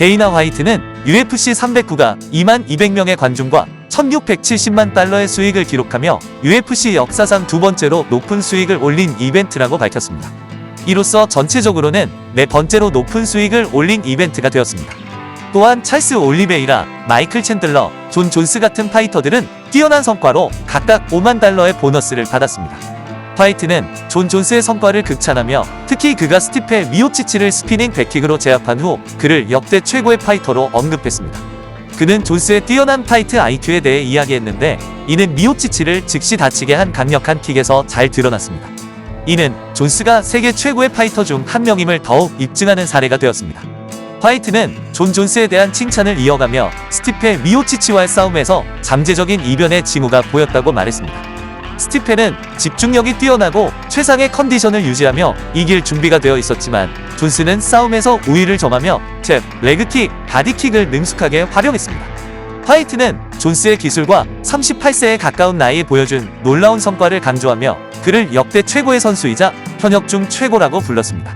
데이나 화이트는 UFC 309가 22,000명의 관중과 1,670만 달러의 수익을 기록하며 UFC 역사상 두 번째로 높은 수익을 올린 이벤트라고 밝혔습니다. 이로써 전체적으로는 네 번째로 높은 수익을 올린 이벤트가 되었습니다. 또한 찰스 올리베이라, 마이클 챈들러, 존 존스 같은 파이터들은 뛰어난 성과로 각각 5만 달러의 보너스를 받았습니다. 화이트는 존 존스의 성과를 극찬하며 특히 그가 스티페 미오치치를 스피닝 백킥으로 제압한 후 그를 역대 최고의 파이터로 언급했습니다. 그는 존스의 뛰어난 파이트 IQ에 대해 이야기했는데 이는 미오치치를 즉시 다치게 한 강력한 킥에서 잘 드러났습니다. 이는 존스가 세계 최고의 파이터 중 한 명임을 더욱 입증하는 사례가 되었습니다. 화이트는 존 존스에 대한 칭찬을 이어가며 스티페 미오치치와의 싸움에서 잠재적인 이변의 징후가 보였다고 말했습니다. 스티페는 집중력이 뛰어나고 최상의 컨디션을 유지하며 이길 준비가 되어 있었지만 존스는 싸움에서 우위를 점하며 잽, 레그킥, 바디킥을 능숙하게 활용했습니다. 화이트는 존스의 기술과 38세에 가까운 나이에 보여준 놀라운 성과를 강조하며 그를 역대 최고의 선수이자 현역 중 최고라고 불렀습니다.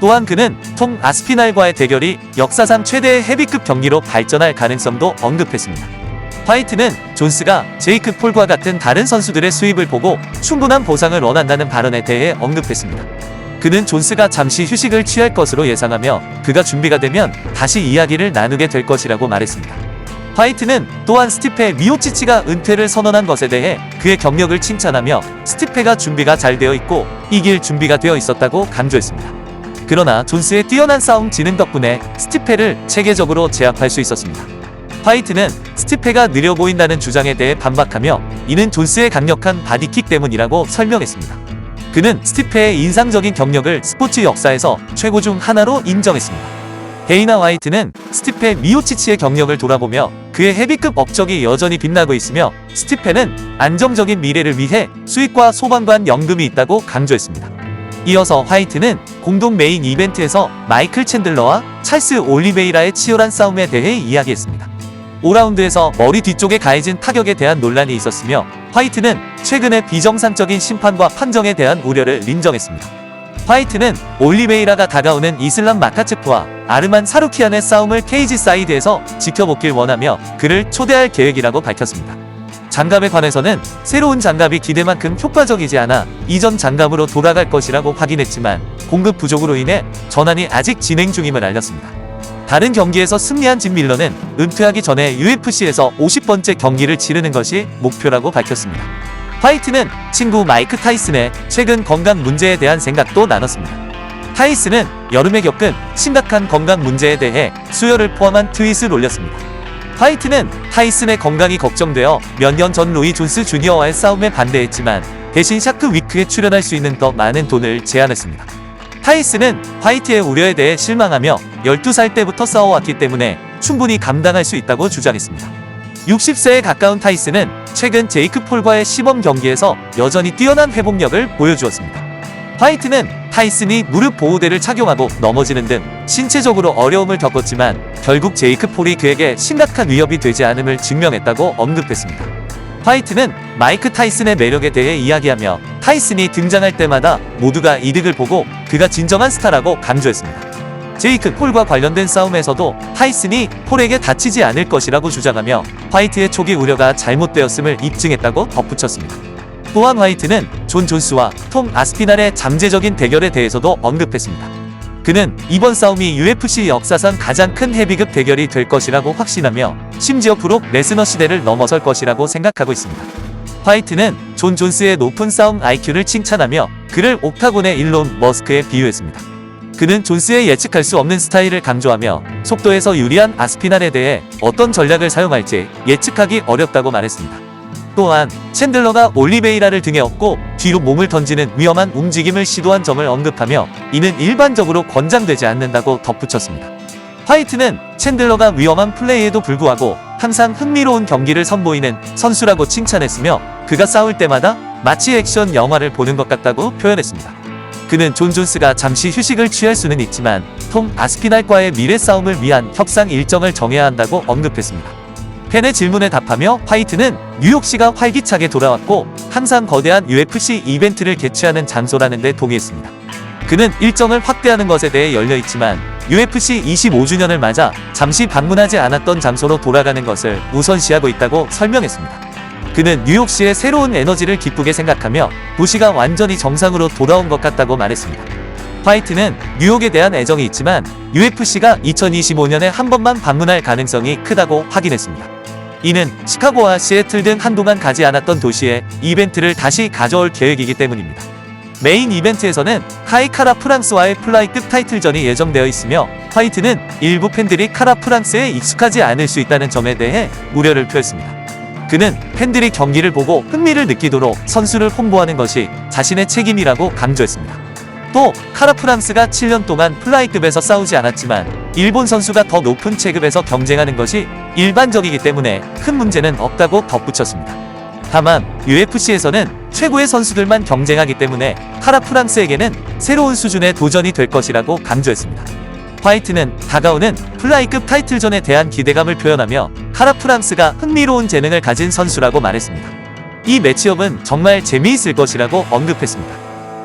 또한 그는 톰 아스피날과의 대결이 역사상 최대의 헤비급 경기로 발전할 가능성도 언급했습니다. 화이트는 존스가 제이크 폴과 같은 다른 선수들의 수입을 보고 충분한 보상을 원한다는 발언에 대해 언급했습니다. 그는 존스가 잠시 휴식을 취할 것으로 예상하며 그가 준비가 되면 다시 이야기를 나누게 될 것이라고 말했습니다. 화이트는 또한 스티페 미오치치가 은퇴를 선언한 것에 대해 그의 경력을 칭찬하며 스티페가 준비가 잘 되어 있고 이길 준비가 되어 있었다고 강조했습니다. 그러나 존스의 뛰어난 싸움 지능 덕분에 스티페를 체계적으로 제압할 수 있었습니다. 화이트는 스티페가 느려 보인다는 주장에 대해 반박하며 이는 존스의 강력한 바디킥 때문이라고 설명했습니다. 그는 스티페의 인상적인 경력을 스포츠 역사에서 최고 중 하나로 인정했습니다. 데이나 화이트는 스티페 미오치치의 경력을 돌아보며 그의 헤비급 업적이 여전히 빛나고 있으며 스티페는 안정적인 미래를 위해 수익과 소방관 연금이 있다고 강조했습니다. 이어서 화이트는 공동 메인 이벤트에서 마이클 챈들러와 찰스 올리베이라의 치열한 싸움에 대해 이야기했습니다. 5라운드에서 머리 뒤쪽에 가해진 타격에 대한 논란이 있었으며 화이트는 최근의 비정상적인 심판과 판정에 대한 우려를 인정했습니다. 화이트는 올리베이라가 다가오는 이슬람 마카체프와 아르만 사루키안의 싸움을 케이지 사이드에서 지켜보길 원하며 그를 초대할 계획이라고 밝혔습니다. 장갑에 관해서는 새로운 장갑이 기대만큼 효과적이지 않아 이전 장갑으로 돌아갈 것이라고 확인했지만 공급 부족으로 인해 전환이 아직 진행 중임을 알렸습니다. 다른 경기에서 승리한 짐 밀러는 은퇴하기 전에 UFC에서 50번째 경기를 치르는 것이 목표라고 밝혔습니다. 화이트는 친구 마이크 타이슨의 최근 건강 문제에 대한 생각도 나눴습니다. 타이슨은 여름에 겪은 심각한 건강 문제에 대해 수혈을 포함한 트윗을 올렸습니다. 화이트는 타이슨의 건강이 걱정되어 몇 년 전 로이 존스 주니어와의 싸움에 반대했지만 대신 샤크 위크에 출연할 수 있는 더 많은 돈을 제안했습니다. 타이슨은 화이트의 우려에 대해 실망하며 12살 때부터 싸워왔기 때문에 충분히 감당할 수 있다고 주장했습니다. 60세에 가까운 타이슨은 최근 제이크 폴과의 시범 경기에서 여전히 뛰어난 회복력을 보여주었습니다. 화이트는 타이슨이 무릎 보호대를 착용하고 넘어지는 등 신체적으로 어려움을 겪었지만 결국 제이크 폴이 그에게 심각한 위협이 되지 않음을 증명했다고 언급했습니다. 화이트는 마이크 타이슨의 매력에 대해 이야기하며 타이슨이 등장할 때마다 모두가 이득을 보고 그가 진정한 스타라고 강조했습니다. 제이크 폴과 관련된 싸움에서도 타이슨이 폴에게 다치지 않을 것이라고 주장하며 화이트의 초기 우려가 잘못되었음을 입증했다고 덧붙였습니다. 또한 화이트는 존 존스와 톰 아스피날의 잠재적인 대결에 대해서도 언급했습니다. 그는 이번 싸움이 UFC 역사상 가장 큰 헤비급 대결이 될 것이라고 확신하며 심지어 브록 레스너 시대를 넘어설 것이라고 생각하고 있습니다. 화이트는 존 존스의 높은 싸움 IQ를 칭찬하며 그를 옥타곤의 일론 머스크에 비유했습니다. 그는 존스의 예측할 수 없는 스타일을 강조하며 속도에서 유리한 아스피날에 대해 어떤 전략을 사용할지 예측하기 어렵다고 말했습니다. 또한 챈들러가 올리베이라를 등에 업고 뒤로 몸을 던지는 위험한 움직임을 시도한 점을 언급하며 이는 일반적으로 권장되지 않는다고 덧붙였습니다. 화이트는 챈들러가 위험한 플레이에도 불구하고 항상 흥미로운 경기를 선보이는 선수라고 칭찬했으며 그가 싸울 때마다 마치 액션 영화를 보는 것 같다고 표현했습니다. 그는 존 존스가 잠시 휴식을 취할 수는 있지만 톰 아스피날과의 미래 싸움을 위한 협상 일정을 정해야 한다고 언급했습니다. 팬의 질문에 답하며 화이트는 뉴욕시가 활기차게 돌아왔고 항상 거대한 UFC 이벤트를 개최하는 장소라는 데 동의했습니다. 그는 일정을 확대하는 것에 대해 열려있지만 UFC 25주년을 맞아 잠시 방문하지 않았던 장소로 돌아가는 것을 우선시하고 있다고 설명했습니다. 그는 뉴욕시의 새로운 에너지를 기쁘게 생각하며 도시가 완전히 정상으로 돌아온 것 같다고 말했습니다. 화이트는 뉴욕에 대한 애정이 있지만 UFC가 2025년에 한 번만 방문할 가능성이 크다고 확인했습니다. 이는 시카고와 시애틀 등 한동안 가지 않았던 도시에 이벤트를 다시 가져올 계획이기 때문입니다. 메인 이벤트에서는 카이 카라 프랑스와의 플라이급 타이틀전이 예정되어 있으며 화이트는 일부 팬들이 카라 프랑스에 익숙하지 않을 수 있다는 점에 대해 우려를 표했습니다. 그는 팬들이 경기를 보고 흥미를 느끼도록 선수를 홍보하는 것이 자신의 책임이라고 강조했습니다. 또 카라 프랑스가 7년 동안 플라이급에서 싸우지 않았지만 일본 선수가 더 높은 체급에서 경쟁하는 것이 일반적이기 때문에 큰 문제는 없다고 덧붙였습니다. 다만 UFC에서는 최고의 선수들만 경쟁하기 때문에 카라 프랑스에게는 새로운 수준의 도전이 될 것이라고 강조했습니다. 화이트는 다가오는 플라이급 타이틀전에 대한 기대감을 표현하며 카라 프랑스가 흥미로운 재능을 가진 선수라고 말했습니다. 이 매치업은 정말 재미있을 것이라고 언급했습니다.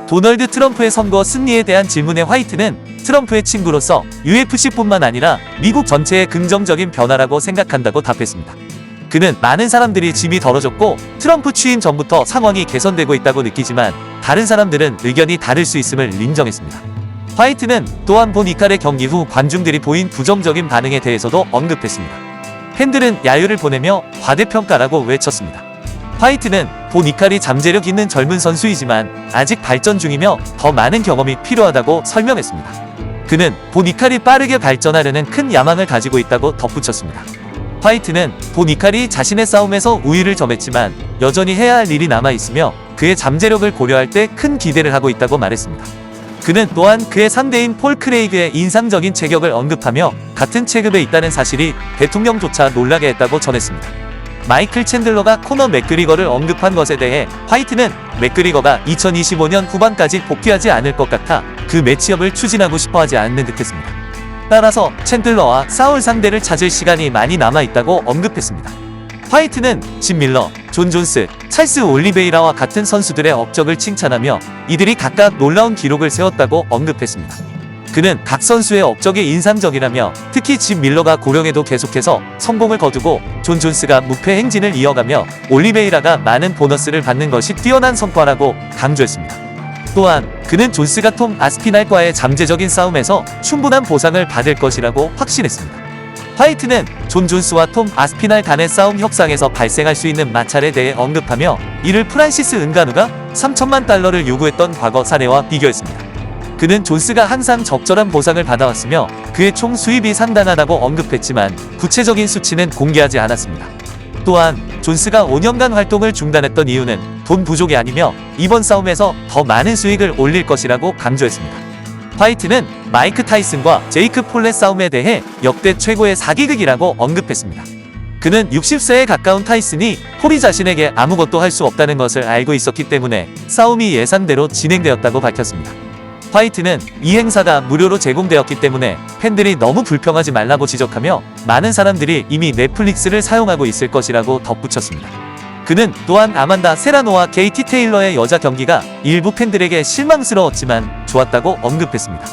도널드 트럼프의 선거 승리에 대한 질문에 화이트는 트럼프의 친구로서 UFC뿐만 아니라 미국 전체의 긍정적인 변화라고 생각한다고 답했습니다. 그는 많은 사람들이 짐이 덜어졌고 트럼프 취임 전부터 상황이 개선되고 있다고 느끼지만 다른 사람들은 의견이 다를 수 있음을 인정했습니다. 화이트는 또한 본 이칼의 경기 후 관중들이 보인 부정적인 반응에 대해서도 언급했습니다. 팬들은 야유를 보내며 과대평가라고 외쳤습니다. 화이트는 본 이칼이 잠재력 있는 젊은 선수이지만 아직 발전 중이며 더 많은 경험이 필요하다고 설명했습니다. 그는 본 이칼이 빠르게 발전하려는 큰 야망을 가지고 있다고 덧붙였습니다. 화이트는 본 이칼이 자신의 싸움에서 우위를 점했지만 여전히 해야 할 일이 남아있으며 그의 잠재력을 고려할 때 큰 기대를 하고 있다고 말했습니다. 그는 또한 그의 상대인 폴 크레이그의 인상적인 체격을 언급하며 같은 체급에 있다는 사실이 대통령조차 놀라게 했다고 전했습니다. 마이클 챈들러가 코너 맥그리거를 언급한 것에 대해 화이트는 맥그리거가 2025년 후반까지 복귀하지 않을 것 같아 그 매치업을 추진하고 싶어하지 않는 듯했습니다. 따라서 챈들러와 싸울 상대를 찾을 시간이 많이 남아있다고 언급했습니다. 화이트는 짐 밀러, 존 존스, 찰스 올리베이라와 같은 선수들의 업적을 칭찬하며 이들이 각각 놀라운 기록을 세웠다고 언급했습니다. 그는 각 선수의 업적이 인상적이라며 특히 짐 밀러가 고령에도 계속해서 성공을 거두고 존 존스가 무패 행진을 이어가며 올리베이라가 많은 보너스를 받는 것이 뛰어난 성과라고 강조했습니다. 또한 그는 존스가 톰 아스피날과의 잠재적인 싸움에서 충분한 보상을 받을 것이라고 확신했습니다. 화이트는 존 존스와 톰 아스피날 간의 싸움 협상에서 발생할 수 있는 마찰에 대해 언급하며 이를 프란시스 은가누가 $3,000,000를 요구했던 과거 사례와 비교했습니다. 그는 존스가 항상 적절한 보상을 받아왔으며 그의 총 수입이 상당하다고 언급했지만 구체적인 수치는 공개하지 않았습니다. 또한 존스가 5년간 활동을 중단했던 이유는 돈 부족이 아니며 이번 싸움에서 더 많은 수익을 올릴 것이라고 강조했습니다. 화이트는 마이크 타이슨과 제이크 폴렛 싸움에 대해 역대 최고의 사기극이라고 언급했습니다. 그는 60세에 가까운 타이슨이 폴이 자신에게 아무것도 할 수 없다는 것을 알고 있었기 때문에 싸움이 예상대로 진행되었다고 밝혔습니다. 화이트는 이 행사가 무료로 제공되었기 때문에 팬들이 너무 불평하지 말라고 지적하며 많은 사람들이 이미 넷플릭스를 사용하고 있을 것이라고 덧붙였습니다. 그는 또한 아만다 세라노와 KT 테일러의 여자 경기가 일부 팬들에게 실망스러웠지만 좋았다고 언급했습니다.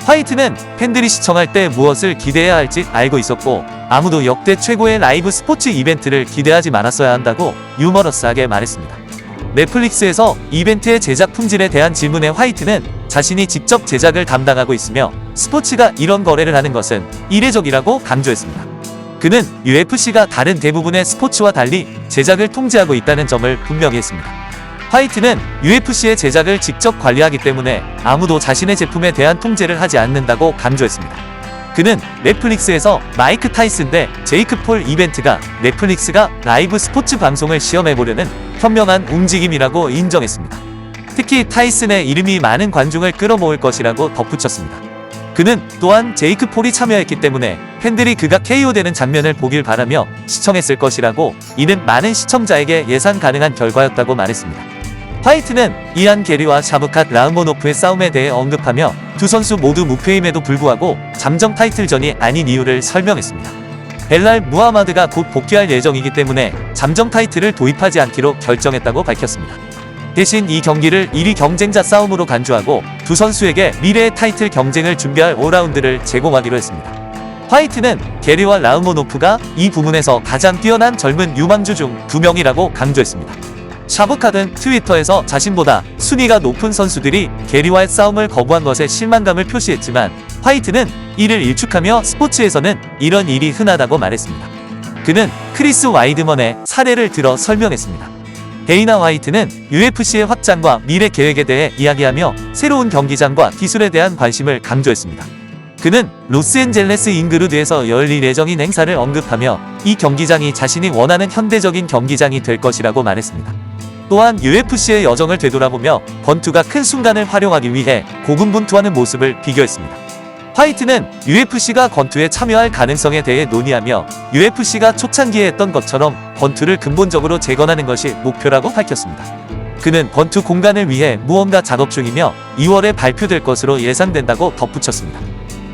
화이트는 팬들이 시청할 때 무엇을 기대해야 할지 알고 있었고 아무도 역대 최고의 라이브 스포츠 이벤트를 기대하지 말았어야 한다고 유머러스하게 말했습니다. 넷플릭스에서 이벤트의 제작 품질에 대한 질문에 화이트는 자신이 직접 제작을 담당하고 있으며 스포츠가 이런 거래를 하는 것은 이례적이라고 강조했습니다. 그는 UFC가 다른 대부분의 스포츠와 달리 제작을 통제하고 있다는 점을 분명히 했습니다. 화이트는 UFC의 제작을 직접 관리하기 때문에 아무도 자신의 제품에 대한 통제를 하지 않는다고 강조했습니다. 그는 넷플릭스에서 마이크 타이슨 대 제이크 폴 이벤트가 넷플릭스가 라이브 스포츠 방송을 시험해보려는 현명한 움직임이라고 인정했습니다. 특히 타이슨의 이름이 많은 관중을 끌어모을 것이라고 덧붙였습니다. 그는 또한 제이크 폴이 참여했기 때문에 팬들이 그가 KO되는 장면을 보길 바라며 시청했을 것이라고 이는 많은 시청자에게 예상 가능한 결과였다고 말했습니다. 화이트는 이안 게리와 샤브캇 라흐모노프의 싸움에 대해 언급하며 두 선수 모두 무패임에도 불구하고 잠정 타이틀전이 아닌 이유를 설명했습니다. 벨랄 무하마드가 곧 복귀할 예정이기 때문에 잠정 타이틀을 도입하지 않기로 결정했다고 밝혔습니다. 대신 이 경기를 1위 경쟁자 싸움으로 간주하고 두 선수에게 미래의 타이틀 경쟁을 준비할 5라운드를 제공하기로 했습니다. 화이트는 게리와 라흐모노프가 이 부문에서 가장 뛰어난 젊은 유망주 중 2명이라고 강조했습니다. 샤브카든 트위터에서 자신보다 순위가 높은 선수들이 게리와의 싸움을 거부한 것에 실망감을 표시했지만 화이트는 이를 일축하며 스포츠에서는 이런 일이 흔하다고 말했습니다. 그는 크리스 와이드먼의 사례를 들어 설명했습니다. 데이나 화이트는 UFC의 확장과 미래 계획에 대해 이야기하며 새로운 경기장과 기술에 대한 관심을 강조했습니다. 그는 로스앤젤레스 잉그루드에서 열릴 예정인 행사를 언급하며 이 경기장이 자신이 원하는 현대적인 경기장이 될 것이라고 말했습니다. 또한 UFC의 여정을 되돌아보며 권투가 큰 순간을 활용하기 위해 고군분투하는 모습을 비교했습니다. 화이트는 UFC가 권투에 참여할 가능성에 대해 논의하며 UFC가 초창기에 했던 것처럼 권투를 근본적으로 재건하는 것이 목표라고 밝혔습니다. 그는 권투 공간을 위해 무언가 작업 중이며 2월에 발표될 것으로 예상된다고 덧붙였습니다.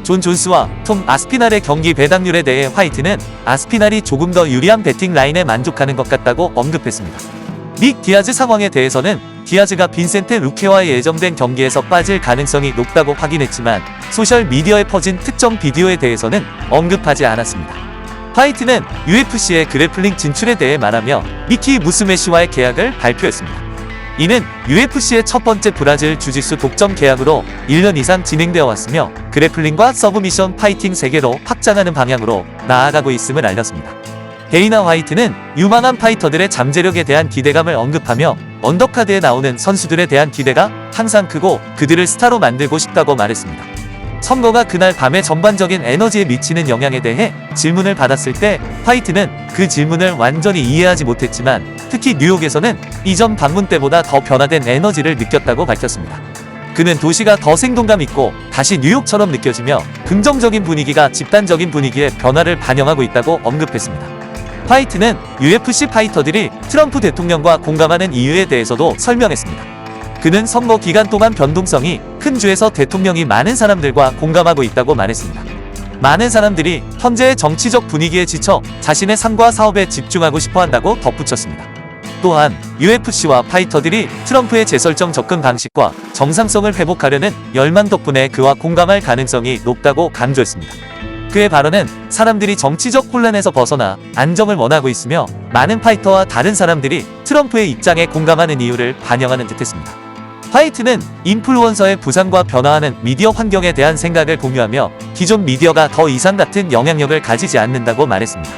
존 존스와 톰 아스피날의 경기 배당률에 대해 화이트는 아스피날이 조금 더 유리한 배팅 라인에 만족하는 것 같다고 언급했습니다. 닉 디아즈 상황에 대해서는 디아즈가 빈센테 루케와의 예정된 경기에서 빠질 가능성이 높다고 확인했지만 소셜미디어에 퍼진 특정 비디오에 대해서는 언급하지 않았습니다. 화이트는 UFC의 그래플링 진출에 대해 말하며 미키 무스메시와의 계약을 발표했습니다. 이는 UFC의 첫 번째 브라질 주짓수 독점 계약으로 1년 이상 진행되어 왔으며 그래플링과 서브미션 파이팅 세계로 확장하는 방향으로 나아가고 있음을 알렸습니다. 데이나 화이트는 유망한 파이터들의 잠재력에 대한 기대감을 언급하며 언더카드에 나오는 선수들에 대한 기대가 항상 크고 그들을 스타로 만들고 싶다고 말했습니다. 선거가 그날 밤의 전반적인 에너지에 미치는 영향에 대해 질문을 받았을 때 화이트는 그 질문을 완전히 이해하지 못했지만 특히 뉴욕에서는 이전 방문 때보다 더 변화된 에너지를 느꼈다고 밝혔습니다. 그는 도시가 더 생동감 있고 다시 뉴욕처럼 느껴지며 긍정적인 분위기가 집단적인 분위기의 변화를 반영하고 있다고 언급했습니다. 화이트는 UFC 파이터들이 트럼프 대통령과 공감하는 이유에 대해서도 설명했습니다. 그는 선거 기간 동안 변동성이 큰 주에서 대통령이 많은 사람들과 공감하고 있다고 말했습니다. 많은 사람들이 현재의 정치적 분위기에 지쳐 자신의 삶과 사업에 집중하고 싶어 한다고 덧붙였습니다. 또한 UFC와 파이터들이 트럼프의 재설정 접근 방식과 정상성을 회복하려는 열망 덕분에 그와 공감할 가능성이 높다고 강조했습니다. 그의 발언은 사람들이 정치적 혼란에서 벗어나 안정을 원하고 있으며 많은 파이터와 다른 사람들이 트럼프의 입장에 공감하는 이유를 반영하는 듯했습니다. 화이트는 인플루언서의 부상과 변화하는 미디어 환경에 대한 생각을 공유하며 기존 미디어가 더 이상 같은 영향력을 가지지 않는다고 말했습니다.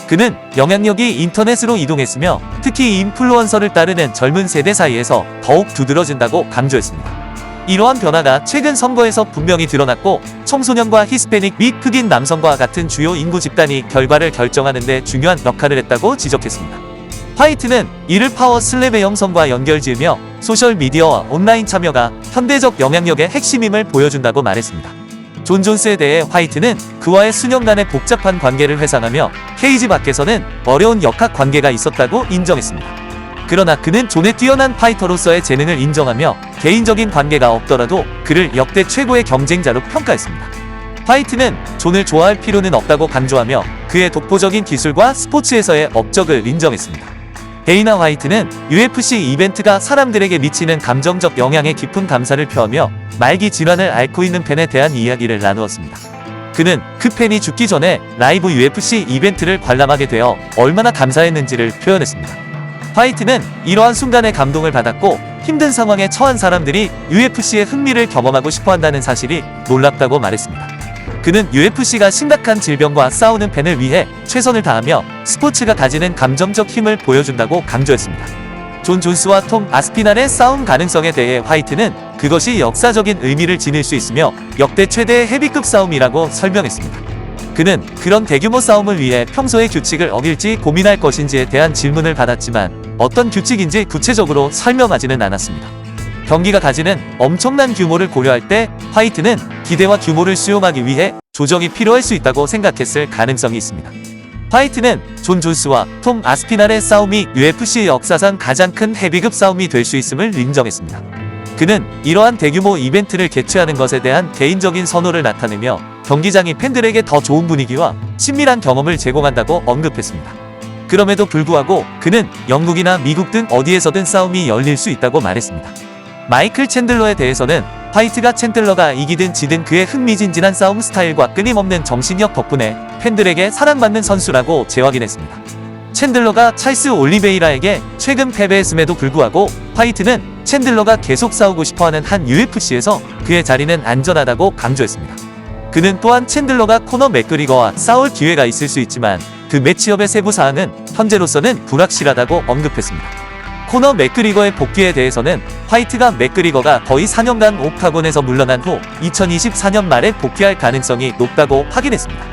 그는 영향력이 인터넷으로 이동했으며 특히 인플루언서를 따르는 젊은 세대 사이에서 더욱 두드러진다고 강조했습니다. 이러한 변화가 최근 선거에서 분명히 드러났고 청소년과 히스패닉 및 흑인 남성과 같은 주요 인구 집단이 결과를 결정하는 데 중요한 역할을 했다고 지적했습니다. 화이트는 이를 파워 슬랩의 형성과 연결지으며 소셜미디어와 온라인 참여가 현대적 영향력의 핵심임을 보여준다고 말했습니다. 존 존스에 대해 화이트는 그와의 수년간의 복잡한 관계를 회상하며 케이지 밖에서는 어려운 역학 관계가 있었다고 인정했습니다. 그러나 그는 존의 뛰어난 파이터로서의 재능을 인정하며 개인적인 관계가 없더라도 그를 역대 최고의 경쟁자로 평가했습니다. 화이트는 존을 좋아할 필요는 없다고 강조하며 그의 독보적인 기술과 스포츠에서의 업적을 인정했습니다. 데이나 화이트는 UFC 이벤트가 사람들에게 미치는 감정적 영향에 깊은 감사를 표하며 말기 질환을 앓고 있는 팬에 대한 이야기를 나누었습니다. 그는 그 팬이 죽기 전에 라이브 UFC 이벤트를 관람하게 되어 얼마나 감사했는지를 표현했습니다. 화이트는 이러한 순간에 감동을 받았고 힘든 상황에 처한 사람들이 UFC의 흥미를 경험하고 싶어한다는 사실이 놀랍다고 말했습니다. 그는 UFC가 심각한 질병과 싸우는 팬을 위해 최선을 다하며 스포츠가 가지는 감정적 힘을 보여준다고 강조했습니다. 존 존스와 톰 아스피날의 싸움 가능성에 대해 화이트는 그것이 역사적인 의미를 지닐 수 있으며 역대 최대의 헤비급 싸움이라고 설명했습니다. 그는 그런 대규모 싸움을 위해 평소의 규칙을 어길지 고민할 것인지에 대한 질문을 받았지만 어떤 규칙인지 구체적으로 설명하지는 않았습니다. 경기가 가지는 엄청난 규모를 고려할 때 화이트는 기대와 규모를 수용하기 위해 조정이 필요할 수 있다고 생각했을 가능성이 있습니다. 화이트는 존 존스와 톰 아스피날의 싸움이 UFC 역사상 가장 큰 헤비급 싸움이 될 수 있음을 인정했습니다. 그는 이러한 대규모 이벤트를 개최하는 것에 대한 개인적인 선호를 나타내며 경기장이 팬들에게 더 좋은 분위기와 친밀한 경험을 제공한다고 언급했습니다. 그럼에도 불구하고 그는 영국이나 미국 등 어디에서든 싸움이 열릴 수 있다고 말했습니다. 마이클 챈들러에 대해서는 화이트가 챈들러가 이기든 지든 그의 흥미진진한 싸움 스타일과 끊임없는 정신력 덕분에 팬들에게 사랑받는 선수라고 재확인했습니다. 챈들러가 찰스 올리베이라에게 최근 패배했음에도 불구하고 화이트는 챈들러가 계속 싸우고 싶어하는 한 UFC에서 그의 자리는 안전하다고 강조했습니다. 그는 또한 챈들러가 코너 맥그리거와 싸울 기회가 있을 수 있지만 그 매치업의 세부 사항은 현재로서는 불확실하다고 언급했습니다. 코너 맥그리거의 복귀에 대해서는 화이트가 맥그리거가 거의 4년간 옥타곤에서 물러난 후 2024년 말에 복귀할 가능성이 높다고 확인했습니다.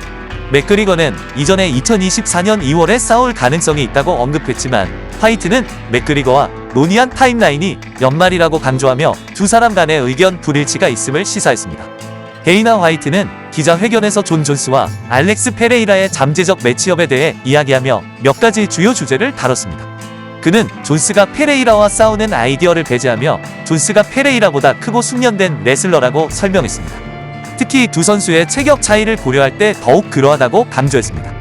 맥그리거는 이전에 2024년 2월에 싸울 가능성이 있다고 언급했지만 화이트는 맥그리거와 논의한 타임라인이 연말이라고 강조하며 두 사람 간의 의견 불일치가 있음을 시사했습니다. 데이나 화이트는 기자회견에서 존 존스와 알렉스 페레이라의 잠재적 매치업에 대해 이야기하며 몇 가지 주요 주제를 다뤘습니다. 그는 존스가 페레이라와 싸우는 아이디어를 배제하며 존스가 페레이라보다 크고 숙련된 레슬러라고 설명했습니다. 특히 두 선수의 체격 차이를 고려할 때 더욱 그러하다고 강조했습니다.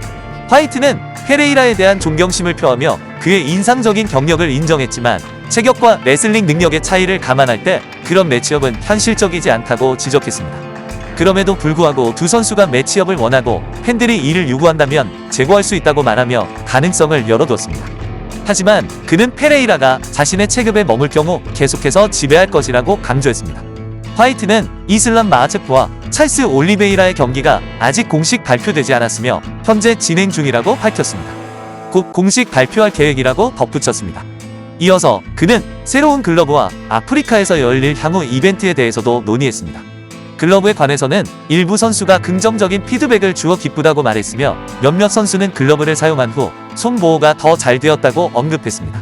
화이트는 페레이라에 대한 존경심을 표하며 그의 인상적인 경력을 인정했지만 체격과 레슬링 능력의 차이를 감안할 때 그런 매치업은 현실적이지 않다고 지적했습니다. 그럼에도 불구하고 두 선수가 매치업을 원하고 팬들이 이를 요구한다면 제고할 수 있다고 말하며 가능성을 열어두었습니다. 하지만 그는 페레이라가 자신의 체급에 머물 경우 계속해서 지배할 것이라고 강조했습니다. 화이트는 이슬람 마하체프와 찰스 올리베이라의 경기가 아직 공식 발표되지 않았으며 현재 진행 중이라고 밝혔습니다. 곧 공식 발표할 계획이라고 덧붙였습니다. 이어서 그는 새로운 글러브와 아프리카에서 열릴 향후 이벤트에 대해서도 논의했습니다. 글러브에 관해서는 일부 선수가 긍정적인 피드백을 주어 기쁘다고 말했으며 몇몇 선수는 글러브를 사용한 후 손 보호가 더 잘 되었다고 언급했습니다.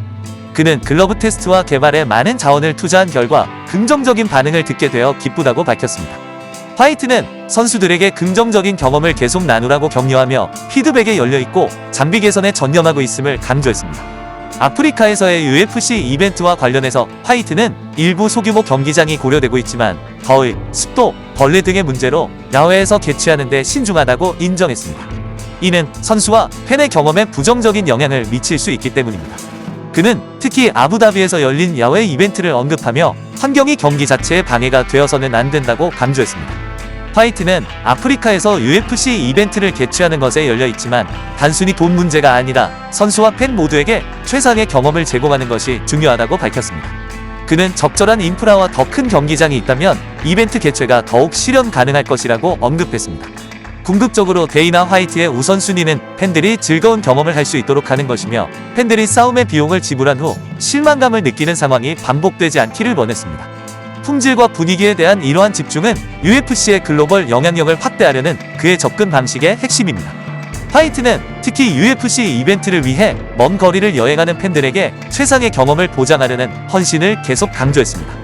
그는 글러브 테스트와 개발에 많은 자원을 투자한 결과 긍정적인 반응을 듣게 되어 기쁘다고 밝혔습니다. 화이트는 선수들에게 긍정적인 경험을 계속 나누라고 격려하며 피드백에 열려있고 장비 개선에 전념하고 있음을 강조했습니다. 아프리카에서의 UFC 이벤트와 관련해서 화이트는 일부 소규모 경기장이 고려되고 있지만 더위, 습도, 벌레 등의 문제로 야외에서 개최하는 데 신중하다고 인정했습니다. 이는 선수와 팬의 경험에 부정적인 영향을 미칠 수 있기 때문입니다. 그는 특히 아부다비에서 열린 야외 이벤트를 언급하며 환경이 경기 자체에 방해가 되어서는 안 된다고 강조했습니다. 화이트는 아프리카에서 UFC 이벤트를 개최하는 것에 열려있지만 단순히 돈 문제가 아니라 선수와 팬 모두에게 최상의 경험을 제공하는 것이 중요하다고 밝혔습니다. 그는 적절한 인프라와 더 큰 경기장이 있다면 이벤트 개최가 더욱 실현 가능할 것이라고 언급했습니다. 궁극적으로 데이나 화이트의 우선순위는 팬들이 즐거운 경험을 할 수 있도록 하는 것이며 팬들이 싸움의 비용을 지불한 후 실망감을 느끼는 상황이 반복되지 않기를 원했습니다. 품질과 분위기에 대한 이러한 집중은 UFC의 글로벌 영향력을 확대하려는 그의 접근 방식의 핵심입니다. 화이트는 특히 UFC 이벤트를 위해 먼 거리를 여행하는 팬들에게 최상의 경험을 보장하려는 헌신을 계속 강조했습니다.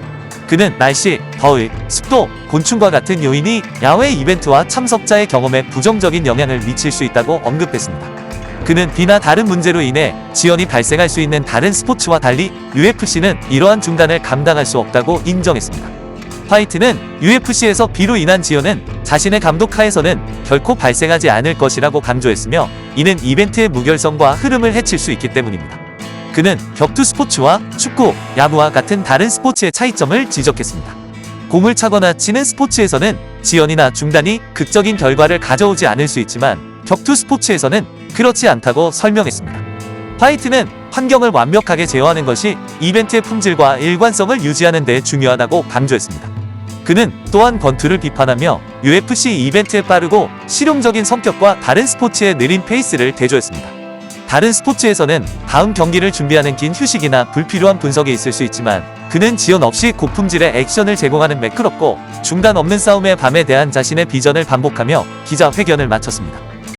그는 날씨, 더위, 습도, 곤충과 같은 요인이 야외 이벤트와 참석자의 경험에 부정적인 영향을 미칠 수 있다고 언급했습니다. 그는 비나 다른 문제로 인해 지연이 발생할 수 있는 다른 스포츠와 달리 UFC는 이러한 중단을 감당할 수 없다고 인정했습니다. 화이트는 UFC에서 비로 인한 지연은 자신의 감독 하에서는 결코 발생하지 않을 것이라고 강조했으며 이는 이벤트의 무결성과 흐름을 해칠 수 있기 때문입니다. 그는 격투 스포츠와 축구, 야구와 같은 다른 스포츠의 차이점을 지적했습니다. 공을 차거나 치는 스포츠에서는 지연이나 중단이 극적인 결과를 가져오지 않을 수 있지만 격투 스포츠에서는 그렇지 않다고 설명했습니다. 화이트는 환경을 완벽하게 제어하는 것이 이벤트의 품질과 일관성을 유지하는 데 중요하다고 강조했습니다. 그는 또한 권투를 비판하며 UFC 이벤트의 빠르고 실용적인 성격과 다른 스포츠의 느린 페이스를 대조했습니다. 다른 스포츠에서는 다음 경기를 준비하는 긴 휴식이나 불필요한 분석이 있을 수 있지만 그는 지연 없이 고품질의 액션을 제공하는 매끄럽고 중단 없는 싸움의 밤에 대한 자신의 비전을 반복하며 기자회견을 마쳤습니다.